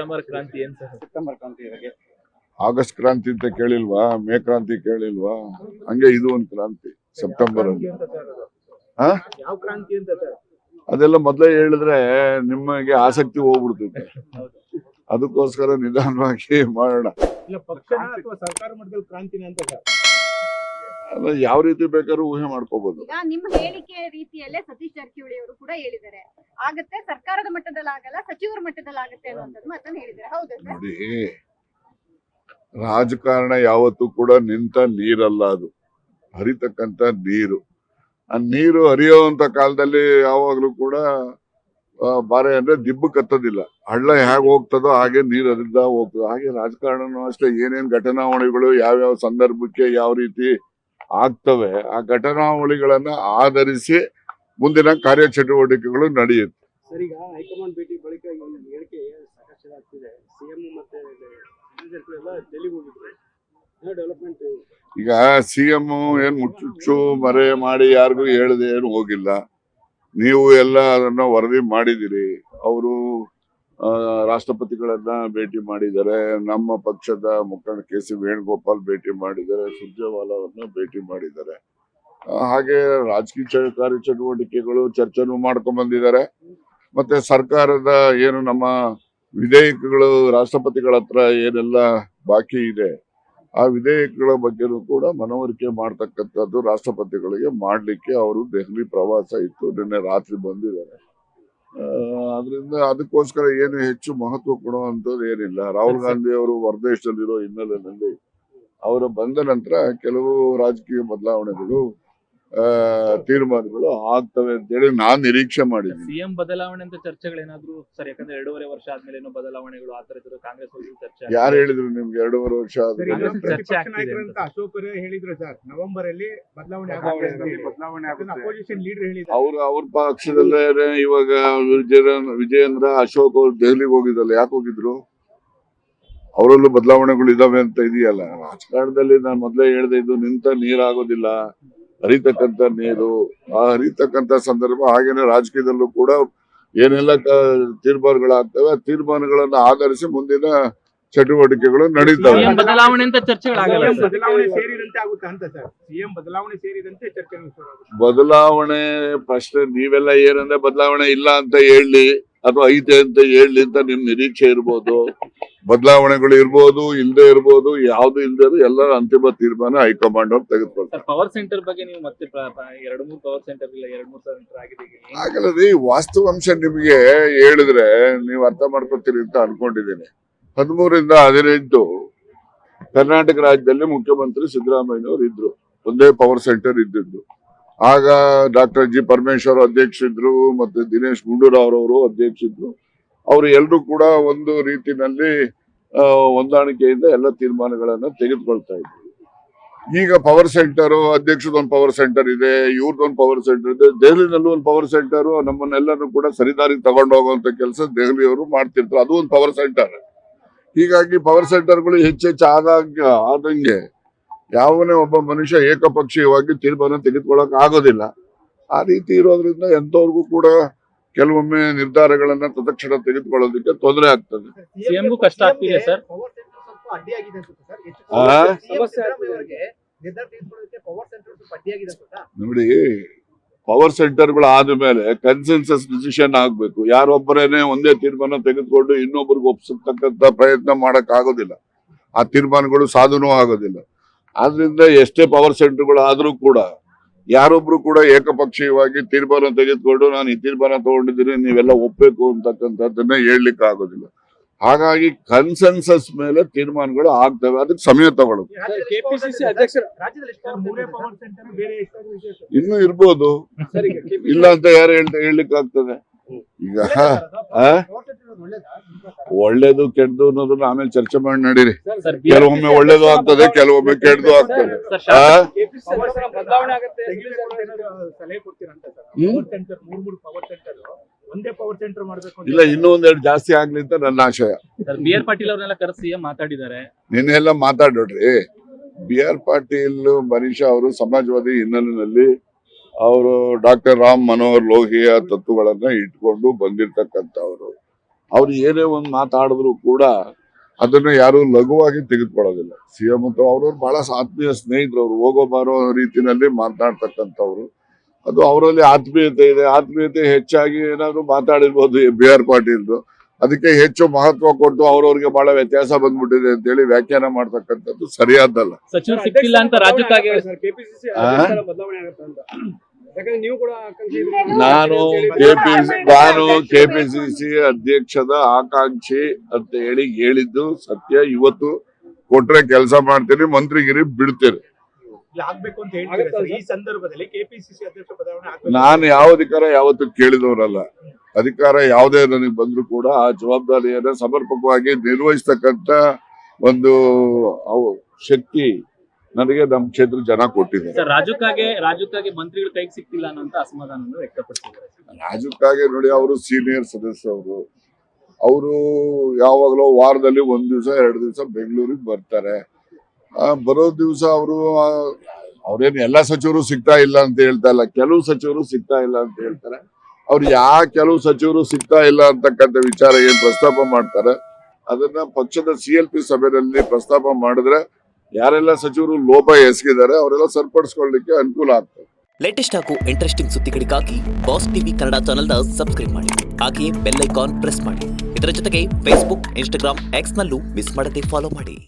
September ಕ್ರಾಂತಿ ಏನ್ sir? September ಕ್ರಾಂತಿ ಬಗ್ಗೆ ಆಗಸ್ಟ್ ಕ್ರಾಂತಿ ಅಂತ ಕೇಳಿಲ್ವಾ? ಮೇ ಕ್ರಾಂತಿ ಕೇಳಿಲ್ವಾ? ಹಂಗೆ ಇದು ಒಂದು ಕ್ರಾಂತಿ ಸೆಪ್ಟೆಂಬರ್ ಅಲ್ಲಿ. ಯಾವ ಕ್ರಾಂತಿ ಅಂತ ಸರ್? ಅದೆಲ್ಲ ಮೊದಲೇ ಹೇಳಿದ್ರೆ ನಿಮಗೆ ಆಸಕ್ತಿ ಹೋಗ್ಬಿಡ್ತೈತೆ. ಅದಕ್ಕೋಸ್ಕರ ನಿಧಾನವಾಗಿ ಮಾಡೋಣ. ಇಲ್ಲ ಪಕ್ಷನ ಅಥವಾ ಸರ್ಕಾರ ಮಟ್ಟದಲ್ಲಿ ಕ್ರಾಂತಿನ ಅಂತ ಸರ್? ಅಲ್ಲ, ಯಾವ ರೀತಿ ಬೇಕಾದ್ರೂ ಊಹೆ ಮಾಡ್ಕೋಬಹುದು. ಈಗ ನಿಮ್ಮ ಹೇಳಿಕೆ ರೀತಿಯಲ್ಲೇ ಸತೀಶ್ ಜಾರಕಿಹೊಳಿ ಅವರು ಕೂಡ ಹೇಳಿದ್ದಾರೆ, ಆಗತ್ತೆ ಸರ್ಕಾರದ ಮಟ್ಟದಲ್ಲಿ ಆಗಲ್ಲ, ಸಚಿವರ ಮಟ್ಟದಲ್ಲಿ ಆಗತ್ತೆ ಅನ್ನೋದನ್ನ ಮಾತನ್ನ ಹೇಳಿದ್ದಾರೆ. ಹೌದಾ ಸರ್? ನೋಡಿ, ರಾಜಕಾರಣ ಯಾವತ್ತೂ ಕೂಡ ನಿಂತ ನೀರಲ್ಲ, ಅದು ಹರಿತಕ್ಕಂತ ನೀರು. ಆ ನೀರು ಹರಿಯುವಂತ ಕಾಲದಲ್ಲಿ ಯಾವಾಗ್ಲೂ ಕೂಡ ಬಾರೆ ಅಂದ್ರೆ ದಿಬ್ಬು ಕತ್ತೋದಿಲ್ಲ. ಹಳ್ಳ ಹೇಗೆ ಹೋಗ್ತದೋ ಹಾಗೆ ನೀರು ಹರಿದ ಹೋಗ್ತದೆ. ಹಾಗೆ ರಾಜಕಾರಣನೂ ಅಷ್ಟೇ, ಏನೇನ್ ಘಟನಾವಳಿಗಳು ಯಾವ್ಯಾವ ಸಂದರ್ಭಕ್ಕೆ ಯಾವ ರೀತಿ ಆಗ್ತವೆ, ಆ ಘಟನಾವಳಿಗಳನ್ನ ಆಧರಿಸಿ ಮುಂದಿನ ಕಾರ್ಯಚಟುವಟಿಕೆಗಳು ನಡೆಯುತ್ತೆ. ಸರ್, ಈಗ ಹೈಕಮಾಂಡ್ ಭೇಟಿ ಬಳಿಕ ಹೇಳಿಕೆ ಸಾಕಷ್ಟು ಆಗ್ತಿದೆ. ಸಿಎಂ ಮತ್ತೆ ಡೆಲ್ಲಿಗೆ ಹೋಗಿದ್ರು, ಡೆವಲಪ್ಮೆಂಟ್. ಈಗ ಸಿಎಂ ಏನ್ ಮುಚ್ಚುಚ್ಚು ಮರೆ ಮಾಡಿ ಯಾರಿಗೂ ಹೇಳದೆ ಏನು ಹೋಗಿಲ್ಲ. ನೀವು ಎಲ್ಲ ಅದನ್ನ ವರದಿ ಮಾಡಿದಿರಿ. ಅವರು ರಾಷ್ಟ್ರಪತಿಗಳನ್ನ ಭೇಟಿ ಮಾಡಿದ್ದಾರೆ, ನಮ್ಮ ಪಕ್ಷದ ಮುಖಂಡ ಕೆ.ಸಿ. ವೇಣುಗೋಪಾಲ್ ಭೇಟಿ ಮಾಡಿದ್ದಾರೆ, ಸುರ್ಜೇವಾಲಾ ಅವ್ರನ್ನ ಭೇಟಿ ಮಾಡಿದ್ದಾರೆ. ಹಾಗೆ ರಾಜಕೀಯ ಕಾರ್ಯಚಟುವಟಿಕೆಗಳು ಚರ್ಚೆನೂ ಮಾಡ್ಕೊಂಡ್ ಬಂದಿದ್ದಾರೆ. ಮತ್ತೆ ಸರ್ಕಾರದ ಏನು ನಮ್ಮ ವಿಧೇಯಕಗಳು ರಾಷ್ಟ್ರಪತಿಗಳ ಹತ್ರ ಏನೆಲ್ಲ ಬಾಕಿ ಇದೆ, ಆ ವಿಧೇಯಕಗಳ ಬಗ್ಗೆನೂ ಕೂಡ ಮನವರಿಕೆ ಮಾಡ್ತಕ್ಕಂಥದ್ದು ರಾಷ್ಟ್ರಪತಿಗಳಿಗೆ ಮಾಡ್ಲಿಕ್ಕೆ ಅವರು ದೆಹಲಿ ಪ್ರವಾಸ ಇತ್ತು, ನಿನ್ನೆ ರಾತ್ರಿ ಬಂದಿದ್ದಾರೆ. ಅದರಿಂದ ಅದಕ್ಕೋಸ್ಕರ ಏನು ಹೆಚ್ಚು ಮಹತ್ವ ಕೊಡುವಂಥದ್ದು ಏನಿಲ್ಲ. ರಾಹುಲ್ ಗಾಂಧಿ ಅವರು ಹೊರದೇಶದಲ್ಲಿರೋ ಹಿನ್ನೆಲೆಯಲ್ಲಿ ಅವರು ಬಂದ ನಂತರ ಕೆಲವು ರಾಜಕೀಯ ಬದಲಾವಣೆಗಳು ತೀರ್ಮಾನಗಳು ಆಗ್ತವೆ ಅಂತೇಳಿ ನಾನ್ ನಿರೀಕ್ಷೆ ಮಾಡಿದ್ದೀನಿ. ಸಿಎಂ ಬದಲಾವಣೆ ಅಂತ ಚರ್ಚೆಗಳೇನಾದ್ರು ಸರ್? ಯಾಕಂದ್ರೆ 2.5 ವರ್ಷ ಆದ್ಮೇಲೆ ಏನೋ ಬದಲಾವಣೆಗಳು ಆ ತರ ಇದ್ರು. ಕಾಂಗ್ರೆಸ್ ಚರ್ಚೆ ಯಾರು ಹೇಳಿದ್ರು ನಿಮ್ಗೆ 2.5 ವರ್ಷ ಆದ್ರೆ? ಅಶೋಕ್ ಹೇಳಿದ್ರು ಸರ್, ನವೆಂಬರ್ ಅಲ್ಲಿ ಬದಲಾವಣೆ ಅಪೋಸಿಷನ್ ಲೀಡರ್ ಹೇಳಿದ್ರು. ಅವ್ರ ಪಕ್ಷದಲ್ಲೇ ಇವಾಗ ವಿಜಯೇಂದ್ರ ಅಶೋಕ್ ಅವ್ರು ದೆಹಲಿಗೆ ಹೋಗಿದ್ರಲ್ಲ, ಯಾಕೆ ಹೋಗಿದ್ರು? ಅವರಲ್ಲೂ ಬದಲಾವಣೆಗಳು ಇದಾವೆ ಅಂತ ಇದೆಯಲ್ಲ. ರಾಜಕಾರಣದಲ್ಲಿ ನಾನು ಮೊದಲೇ ಹೇಳ್ದೆ, ಇದು ನಿಂತ ನೀರಾಗೋದಿಲ್ಲ, ಹರಿತಕ್ಕಂತ ನೀರು. ಆ ಹರಿತಕ್ಕಂತ ಸಂದರ್ಭ ಹಾಗೇನೆ ರಾಜಕೀಯದಲ್ಲೂ ಕೂಡ ಏನೆಲ್ಲ ತೀರ್ಮಾನಗಳಾಗ್ತವೆ, ಆ ತೀರ್ಮಾನಗಳನ್ನ ಆಧರಿಸಿ ಮುಂದಿನ ಚಟುವಟಿಕೆಗಳು ನಡೀತವೆ. ಬದಲಾವಣೆ ಅಂತ ಚರ್ಚೆಗಳಾಗಲ್ಲ. ಬದಲಾವಣೆ ಸೇರಿದಂತೆ ಆಗುತ್ತೆ ಅಂತ ಸರ್? ಸಿಎಂ ಬದಲಾವಣೆ ಸೇರಿದಂತೆ ಚರ್ಚೆ. ಬದಲಾವಣೆ ಪ್ರಶ್ನೆ ನೀವೆಲ್ಲ ಏನಂದ್ರೆ ಬದಲಾವಣೆ ಇಲ್ಲ ಅಂತ ಹೇಳಿ ಅಥವಾ ಐತೆ ಅಂತ ಹೇಳಿ ಅಂತ ನಿಮ್ ನಿರೀಕ್ಷೆ ಇರ್ಬೋದು. ಬದಲಾವಣೆಗಳು ಇರ್ಬೋದು, ಇಲ್ಲದೆ ಇರ್ಬೋದು, ಯಾವ್ದು ಇಲ್ದೇ ಎಲ್ಲರ ಅಂತಿಮ ತೀರ್ಮಾನ ಹೈಕಮಾಂಡ್ ಅವ್ರು ತೆಗೆದುಕೊಳ್ತಾರೆ. ಪವರ್ ಸೆಂಟರ್ ಬಗ್ಗೆ ನೀವು ಮತ್ತೆ 2-3 ಪವರ್ ಸೆಂಟರ್ ಇಲ್ಲ 2-3 ಸೆಂಟರ್ ಆಗಿದೆ. ಆಗಲ್ಲ ರೀ, ವಾಸ್ತವಾಂಶ ನಿಮ್ಗೆ ಹೇಳಿದ್ರೆ ನೀವು ಅರ್ಥ ಮಾಡ್ಕೊತೀರಿ ಅಂತ ಅನ್ಕೊಂಡಿದ್ದೀನಿ. 13ರಿಂದ 18 ಕರ್ನಾಟಕ ರಾಜ್ಯದಲ್ಲಿ ಮುಖ್ಯಮಂತ್ರಿ ಸಿದ್ದರಾಮಯ್ಯನವರು ಇದ್ರು, ಒಂದೇ ಪವರ್ ಸೆಂಟರ್ ಇದ್ದಿದ್ದು. ಆಗ ಡಾಕ್ಟರ್ ಜಿ ಪರಮೇಶ್ವರ್ ಅಧ್ಯಕ್ಷರಿದ್ರು, ಮತ್ತೆ ದಿನೇಶ್ ಗುಂಡೂರಾವ್ ಅವರು ಅಧ್ಯಕ್ಷರಿದ್ರು. ಅವರು ಎಲ್ಲರೂ ಕೂಡ ಒಂದು ರೀತಿನಲ್ಲಿ ಹೊಂದಾಣಿಕೆಯಿಂದ ಎಲ್ಲ ತೀರ್ಮಾನಗಳನ್ನ ತೆಗೆದುಕೊಳ್ತಾ ಇದ್ರು. ಈಗ ಪವರ್ ಸೆಂಟರ್ ಅಧ್ಯಕ್ಷದೊಂದು ಪವರ್ ಸೆಂಟರ್ ಇದೆ, ಇವ್ರದೊಂದು ಪವರ್ ಸೆಂಟರ್ ಇದೆ, ದೆಹಲಿನಲ್ಲೂ ಒಂದು ಪವರ್ ಸೆಂಟರ್. ನಮ್ಮನ್ನೆಲ್ಲರೂ ಕೂಡ ಸರಿದಾರಿಗೆ ತಗೊಂಡು ಹೋಗುವಂತ ಕೆಲಸ ದೆಹಲಿಯವರು ಮಾಡ್ತಿರ್ತಾರೆ, ಅದು ಒಂದು ಪವರ್ ಸೆಂಟರ್. ಹೀಗಾಗಿ ಪವರ್ ಸೆಂಟರ್ಗಳು ಹೆಚ್ಚೆಚ್ಚು ಆದಂಗೆ ಯಾವನೇ ಒಬ್ಬ ಮನುಷ್ಯ ಏಕಪಕ್ಷೀಯವಾಗಿ ತೀರ್ಮಾನ ತೆಗೆದುಕೊಳ್ಳಕ್ ಆಗೋದಿಲ್ಲ. ಆ ರೀತಿ ಇರೋದ್ರಿಂದ ಎಂತವ್ರಿಗೂ ಕೂಡ ಕೆಲವೊಮ್ಮೆ ನಿರ್ಧಾರಗಳನ್ನ ತತ್ಕ್ಷಣ ತೆಗೆದುಕೊಳ್ಳೋದಕ್ಕೆ ತೊಂದರೆ ಆಗ್ತದೆ. ಸಿಎಂಗೂ ಕಷ್ಟ ಆಗ್ತಿದೆ ಸರ್. ನೋಡಿ, ಪವರ್ ಸೆಂಟರ್ಗಳು ಆದ್ಮೇಲೆ ಕನ್ಸೆನ್ಸಸ್ ಡಿಸಿಷನ್ ಆಗ್ಬೇಕು. ಯಾರೊಬ್ಬರೇನೆ ಒಂದೇ ತೀರ್ಮಾನ ತೆಗೆದುಕೊಂಡು ಇನ್ನೊಬ್ಬರಿಗೆ ಒಪ್ಪಿಸತಕ್ಕಂತ ಪ್ರಯತ್ನ ಮಾಡಕ್ ಆಗೋದಿಲ್ಲ, ಆ ತೀರ್ಮಾನಗಳು ಸಾಧನೂ ಆಗೋದಿಲ್ಲ. ಆದ್ರಿಂದ ಎಷ್ಟೇ ಪವರ್ ಸೆಂಟರ್ಗಳು ಆದ್ರೂ ಕೂಡ ಯಾರೊಬ್ರು ಕೂಡ ಏಕಪಕ್ಷೀಯವಾಗಿ ತೀರ್ಮಾನ ತೆಗೆದುಕೊಂಡು ನಾನು ಈ ತೀರ್ಮಾನ ತಗೊಂಡಿದ್ದೀನಿ ನೀವೆಲ್ಲ ಒಪ್ಬೇಕು ಅಂತಕ್ಕಂಥದ್ದನ್ನ ಹೇಳಲಿಕ್ಕೆ ಆಗೋದಿಲ್ಲ. ಹಾಗಾಗಿ ಕನ್ಸೆನ್ಸಸ್ ಮೇಲೆ ತೀರ್ಮಾನಗಳು ಆಗ್ತವೆ, ಅದಕ್ಕೆ ಸಮಯ ತಗೊಳ್ಳೋದು. ಇನ್ನು ಇರ್ಬೋದು, ಇಲ್ಲ ಅಂತ ಯಾರು ಹೇಳಲಿಕ್ಕೆ ಆಗ್ತದೆ? ಈಗ ಒಳ್ಳೇದು ಕೆಟ್ಟದು ಅನ್ನೋದನ್ನ ಆಮೇಲೆ ಚರ್ಚೆ ಮಾಡಿ ನಡೀರಿ. ಕೆಲವೊಮ್ಮೆ ಒಳ್ಳೇದು ಆಗ್ತದೆ, ಕೆಲವೊಮ್ಮೆ ಕೆಟ್ಟದು ಆಗ್ತದೆ. ಇಲ್ಲ, ಇನ್ನೂ ಒಂದೆರಡು ಜಾಸ್ತಿ ಆಗ್ಲಿ ಅಂತ ನನ್ನ ಆಶಯ. ಬಿ.ಆರ್. ಪಾಟೀಲ್ ಅವ್ರನ್ನೆಲ್ಲ ಕರೆಸಿ ಮಾತಾಡಿದ್ದಾರೆ. ನಿನ್ನೆಲ್ಲ ಮಾತಾಡೋಡ್ರಿ. ಬಿ.ಆರ್. ಪಾಟೀಲ್ ಮನೀಷಾ ಅವರು ಸಮಾಜವಾದಿ ಹಿನ್ನೆಲೆಯಲ್ಲಿ ಅವರು ಡಾಕ್ಟರ್ ರಾಮ್ ಮನೋಹರ್ ಲೋಹಿಯಾ ತತ್ವಗಳನ್ನ ಇಟ್ಕೊಂಡು ಬಂದಿರ್ತಕ್ಕಂಥವ್ರು. ಅವ್ರು ಏನೇ ಒಂದು ಮಾತಾಡಿದ್ರು ಕೂಡ ಅದನ್ನ ಯಾರು ಲಘುವಾಗಿ ತೆಗೆದುಕೊಳ್ಳೋದಿಲ್ಲ. ಸಿಎಂ ಅಂತ ಅವ್ರವ್ರು ಬಹಳ ಆತ್ಮೀಯ ಸ್ನೇಹಿತರು, ಅವ್ರು ಹೋಗೋ ಬಾರೋ ರೀತಿನಲ್ಲಿ ಮಾತನಾಡ್ತಕ್ಕಂಥವ್ರು. ಅದು ಅವರಲ್ಲಿ ಆತ್ಮೀಯತೆ ಇದೆ. ಆತ್ಮೀಯತೆ ಹೆಚ್ಚಾಗಿ ಏನಾದ್ರು ಮಾತಾಡಿರ್ಬೋದು BR ಪಾಟೀಲ್ರು. ಅದಕ್ಕೆ ಹೆಚ್ಚು ಮಹತ್ವ ಕೊಟ್ಟು ಅವ್ರವ್ರಿಗೆ ಬಹಳ ವ್ಯತ್ಯಾಸ ಬಂದ್ಬಿಟ್ಟಿದೆ ಅಂತ ಹೇಳಿ ವ್ಯಾಖ್ಯಾನ ಮಾಡ್ತಕ್ಕಂಥದ್ದು ಸರಿಯಾದಲ್ಲ. ಸಚಿವರು ಸಿಕ್ಕಿಲ್ಲ ಅಂತ ರಾಜ್ಯಕ್ಕಾಗಿ ಸರ್ ಕೆಪಿಸಿಸಿ ಬದಲಾವಣೆ ಆಗುತ್ತೆ ಅಂತ, ಯಾಕಂದ್ರೆ ನೀವು ಕೂಡ ಆಕಾಂಕ್ಷಿ ಇದ್ದೀರಿ. ನಾನು ಕೆಪಿಸಿಸಿ ಅಧ್ಯಕ್ಷದ ಆಕಾಂಕ್ಷಿ ಅಂತ ಹೇಳಿದ್ದು ಸತ್ಯ. ಇವತ್ತು ಕೊಟ್ರೆ ಕೆಲಸ ಮಾಡ್ತೀನಿ, ಮಂತ್ರಿಗಿರಿ ಬಿಡ್ತೇನೆ. ಆಗ್ಬೇಕು ಅಂತ ಹೇಳ್ತಾರೆ ಸರ್. ಈ ಸಂದರ್ಭದಲ್ಲಿ ಕೆಪಿಸಿಸಿ ಅಧ್ಯಕ್ಷ ಬದಲಾವಣೆ ಆಗ್ಬೇಕು. ನಾನು ಯಾವ ಅಧಿಕಾರ ಯಾವತ್ತೂ ಕೇಳಿದವರಲ್ಲ. ಅಧಿಕಾರ ಯಾವುದೇ ನನಗೆ ಬಂದ್ರು ಕೂಡ ಆ ಜವಾಬ್ದಾರಿಯನ್ನ ಸಮರ್ಪಕವಾಗಿ ನಿರ್ವಹಿಸ್ತಕ್ಕಂತ ಒಂದು ಶಕ್ತಿ ನನಗೆ ನಮ್ಮ ಕ್ಷೇತ್ರ ಜನ ಕೊಟ್ಟಿದ್ದಾರೆ. ಸರ್ ರಾಜಕ್ಕಾಗಿ ಮಂತ್ರಿಗಳ ಕೈಗೆ ಸಿಕ್ತಿಲ್ಲ ಅನ್ನೋ ಅಸಮಾಧಾನವನ್ನು ವ್ಯಕ್ತಪಡಿಸಿದ್ದಾರೆ. ರಾಜಕ್ಕಾಗಿ ನೋಡಿ, ಅವರು ಸೀನಿಯರ್ ಸದಸ್ಯರು. ಅವರು ಯಾವಾಗಲೂ ವಾರದಲ್ಲಿ 1 ದಿವಸ 2 ದಿವಸ ಬೆಂಗಳೂರಿಗೆ ಬರ್ತಾರೆ. ಬರೋ ದಿವಸ ಅವ್ರೇನು ಎಲ್ಲಾ ಸಚಿವರು ಸಿಗ್ತಾ ಇಲ್ಲ ಅಂತ ಹೇಳ್ತಾ ಇಲ್ಲ, ಕೆಲವು ಸಚಿವರು ಸಿಗ್ತಾ ಇಲ್ಲ ಅಂತ ಹೇಳ್ತಾರೆ. ಅವ್ರು ಕೆಲವು ಸಚಿವರು ಸಿಗ್ತಾ ಇಲ್ಲ ಅಂತಕ್ಕಂಥ ವಿಚಾರ ಏನ್ ಪ್ರಸ್ತಾಪ ಮಾಡ್ತಾರೆ ಅದನ್ನ ಪಕ್ಷದ CLP ಸಭೆಯಲ್ಲಿ ಪ್ರಸ್ತಾಪ ಮಾಡಿದ್ರೆ ಯಾರೆಲ್ಲ ಸಚಿವರು ಲೋಪ ಎಸಗಿದ್ದಾರೆ ಅವರೆಲ್ಲ ಸರಿಪಡಿಸ್ಕೊಳ್ಳಿಕ್ಕೆ ಅನುಕೂಲ ಆಗ್ತದೆ. ಲೇಟೆಸ್ಟ್ ಹಾಗೂ ಇಂಟ್ರೆಸ್ಟಿಂಗ್ ಸುದ್ದಿಗಳಿಗಾಗಿ ಬಾಸ್ ಟಿವಿ ಕನ್ನಡ ಚಾನೆಲ್ನ ಸಬ್ಸ್ಕ್ರೈಬ್ ಮಾಡಿ. ಹಾಗೆಯೇ ಬೆಲ್ ಐಕಾನ್ ಪ್ರೆಸ್ ಮಾಡಿ. ಇದರ ಜೊತೆಗೆ ಫೇಸ್ಬುಕ್, ಇನ್ಸ್ಟಾಗ್ರಾಮ್, ಎಕ್ಸ್ ನಲ್ಲೂ ಮಿಸ್ ಮಾಡದೆ ಫಾಲೋ ಮಾಡಿ.